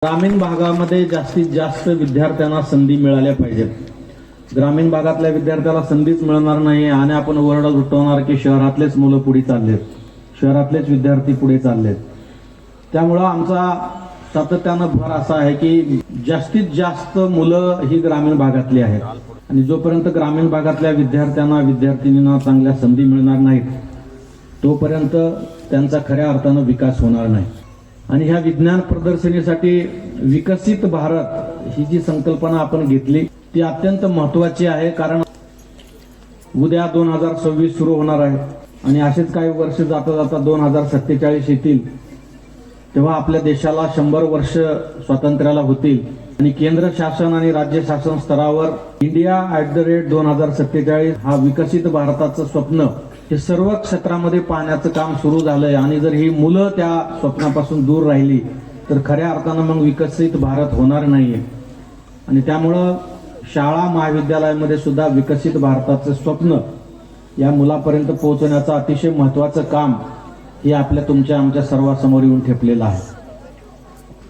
ग्रामीण भागामध्ये जास्तीत जास्त विद्यार्थ्यांना संधी मिळाल्या पाहिजेत। ग्रामीण भागातल्या विद्यार्थ्याला संधीच मिळणार नाही आणि आपण ओरडा लुटवणार की शहरातलेच मुलं पुढे चाललेत, शहरातलेच विद्यार्थी पुढे चाललेत। त्यामुळे आमचा सातत्यानं भर असा आहे की जास्तीत जास्त मुलं ही ग्रामीण भागातली आहेत आणि जोपर्यंत ग्रामीण भागातल्या विद्यार्थ्यांना विद्यार्थिनींना चांगल्या संधी मिळणार नाहीत तोपर्यंत त्यांचा खऱ्या अर्थानं विकास होणार नाही। आणि ह्या विज्ञान प्रदर्शनीसाठी विकसित भारत ही जी संकल्पना आपण घेतली ती अत्यंत महत्त्वाची आहे, कारण उद्या 2026 सुरू होणार आहे आणि असेच काही वर्ष जाता जाता 2047 येतील तेव्हा आपल्या देशाला 100 वर्ष स्वातंत्र्याला होतील आणि केंद्र शासन आणि राज्य शासन स्तरावर इंडिया @2047 हा विकसित भारताचं स्वप्न हे सर्व क्षेत्रामध्ये पाहण्याचं काम सुरू झालंय। आणि जर ही मुलं त्या स्वप्नापासून दूर राहिली तर खऱ्या अर्थानं मग विकसित भारत होणार नाहीये। आणि त्यामुळं शाळा महाविद्यालयामध्ये सुद्धा विकसित भारताचं स्वप्न या मुलापर्यंत पोहोचवण्याचं अतिशय महत्त्वाचं काम हे आपल्या तुमच्या आमच्या सर्वांसमोर येऊन ठेपलेलं आहे।